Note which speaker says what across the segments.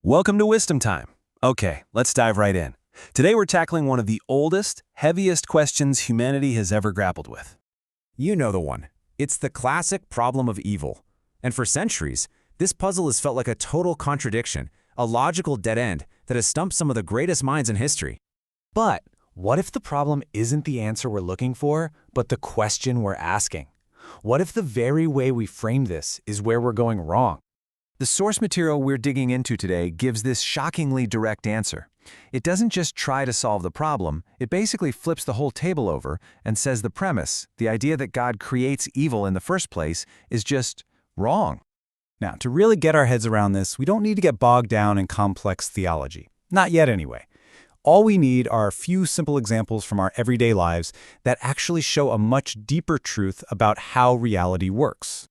Speaker 1: Welcome to Wisdom Time. Okay, let's dive right in. Today we're tackling one of the oldest, heaviest questions humanity has ever grappled with.
Speaker 2: You know the one. It's the classic problem of evil. And for centuries, this puzzle has felt like a total contradiction, a logical dead end that has stumped some of the greatest minds in history. But what if the problem isn't the answer we're looking for, but the question we're asking? What if the very way we frame this is where we're going wrong?
Speaker 1: The source material we're digging into today gives this shockingly direct answer. It doesn't just try to solve the problem, it basically flips the whole table over and says the premise, the idea that God creates evil in the first place, is just wrong.
Speaker 3: Now, to really get our heads around this, we don't need to get bogged down in complex theology. Not yet, anyway. All we need are a few simple examples from our everyday lives that actually show a much deeper truth about how reality works.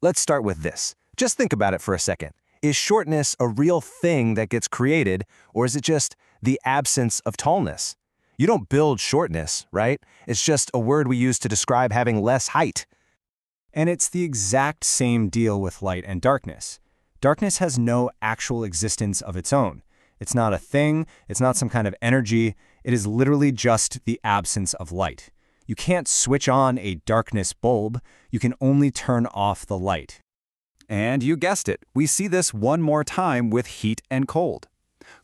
Speaker 1: Let's start with this. Just think about it for a second. Is shortness a real thing that gets created, or is it just the absence of tallness? You don't build shortness, right? It's just a word we use to describe having less height.
Speaker 3: And it's the exact same deal with light and darkness. Darkness has no actual existence of its own. It's not a thing, it's not some kind of energy, it is literally just the absence of light. You can't switch on a darkness bulb, you can only turn off the light.
Speaker 4: And you guessed it, we see this one more time with heat and cold.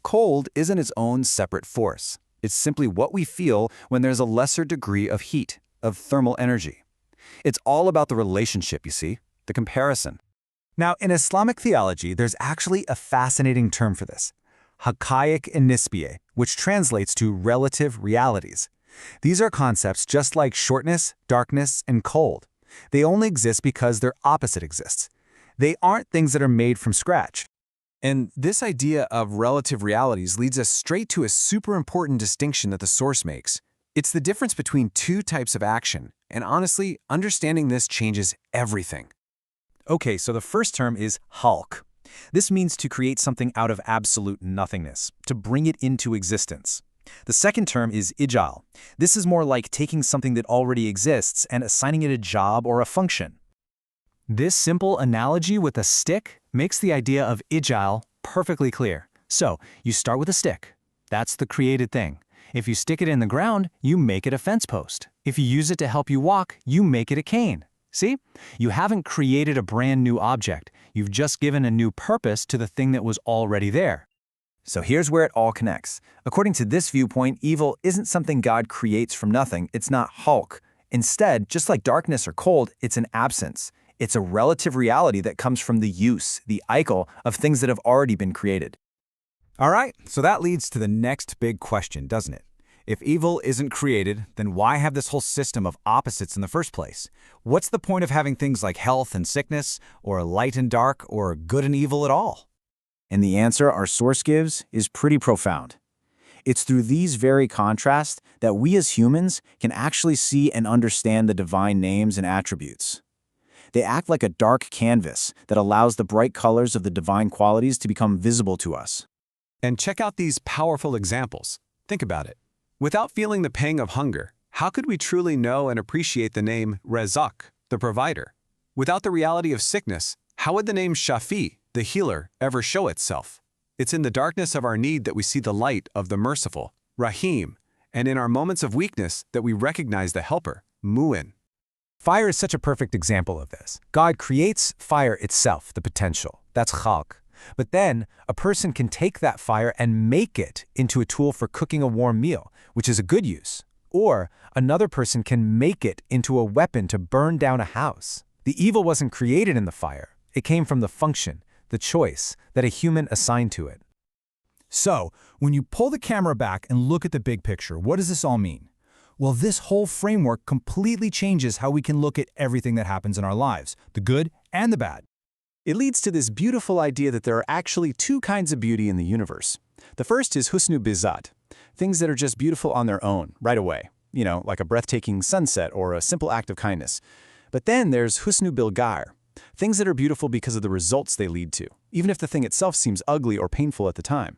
Speaker 4: Cold isn't its own separate force. It's simply what we feel when there's a lesser degree of heat, of thermal energy. It's all about the relationship, you see, the comparison.
Speaker 3: Now, in Islamic theology, there's actually a fascinating term for this, ḥaqāiq-i and nisbiya, which translates to relative realities. These are concepts just like shortness, darkness, and cold. They only exist because their opposite exists. They aren't things that are made from scratch.
Speaker 1: And this idea of relative realities leads us straight to a super important distinction that the source makes. It's the difference between two types of action, and honestly, understanding this changes everything.
Speaker 3: Okay, so the first term is ḥaqāiq. This means to create something out of absolute nothingness, to bring it into existence. The second term is ijāl. This is more like taking something that already exists and assigning it a job or a function. This simple analogy with a stick makes the idea of ijāl perfectly clear. So, you start with a stick. That's the created thing. If you stick it in the ground, you make it a fence post. If you use it to help you walk, you make it a cane. See? You haven't created a brand new object. You've just given a new purpose to the thing that was already there.
Speaker 4: So here's where it all connects. According to this viewpoint, evil isn't something God creates from nothing. It's not ḥaqāiq. Instead, just like darkness or cold, it's an absence. It's a relative reality that comes from the use, the ḥaqāiq, of things that have already been created.
Speaker 2: All right, so that leads to the next big question, doesn't it? If evil isn't created, then why have this whole system of opposites in the first place? What's the point of having things like health and sickness, or light and dark, or good and evil at all?
Speaker 4: And the answer our source gives is pretty profound. It's through these very contrasts that we as humans can actually see and understand the divine names and attributes. They act like a dark canvas that allows the bright colors of the divine qualities to become visible to us.
Speaker 1: And check out these powerful examples. Think about it. Without feeling the pang of hunger, how could we truly know and appreciate the name Razak, the provider? Without the reality of sickness, how would the name Shāfī, the healer, ever show itself? It's in the darkness of our need that we see the light of the merciful, Rahim, and in our moments of weakness that we recognize the helper, Mu'in.
Speaker 3: Fire is such a perfect example of this. God creates fire itself, the potential. That's ḥaqāiq. But then, a person can take that fire and make it into a tool for cooking a warm meal, which is a good use. Or, another person can make it into a weapon to burn down a house. The evil wasn't created in the fire. It came from the function, the choice, that a human assigned to it.
Speaker 5: So, when you pull the camera back and look at the big picture, what does this all mean? Well, this whole framework completely changes how we can look at everything that happens in our lives, the good and the bad.
Speaker 1: It leads to this beautiful idea that there are actually two kinds of beauty in the universe. The first is husnu bizat, things that are just beautiful on their own, right away. You know, like a breathtaking sunset or a simple act of kindness. But then there's husnu bilgar, things that are beautiful because of the results they lead to, even if the thing itself seems ugly or painful at the time.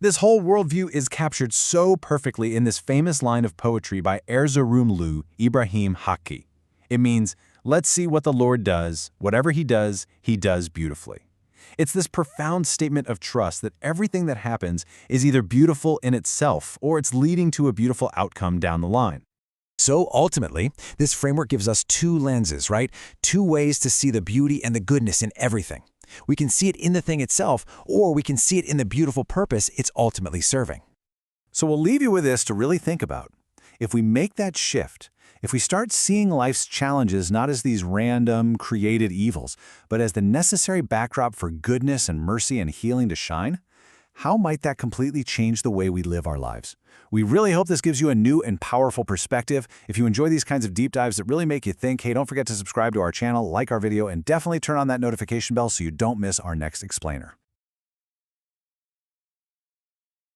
Speaker 5: This whole worldview is captured so perfectly in this famous line of poetry by Erzurumlu Ibrahim Haqqi. It means, let's see what the Lord does. Whatever he does beautifully.
Speaker 4: It's this profound statement of trust that everything that happens is either beautiful in itself or it's leading to a beautiful outcome down the line.
Speaker 2: So ultimately, this framework gives us two lenses, right? Two ways to see the beauty and the goodness in everything. We can see it in the thing itself, or we can see it in the beautiful purpose it's ultimately serving.
Speaker 4: So we'll leave you with this to really think about. If we make that shift, if we start seeing life's challenges not as these random, created evils, but as the necessary backdrop for goodness and mercy and healing to shine, how might that completely change the way we live our lives? We really hope this gives you a new and powerful perspective. If you enjoy these kinds of deep dives that really make you think, hey, don't forget to subscribe to our channel, like our video, and definitely turn on that notification bell so you don't miss our next explainer.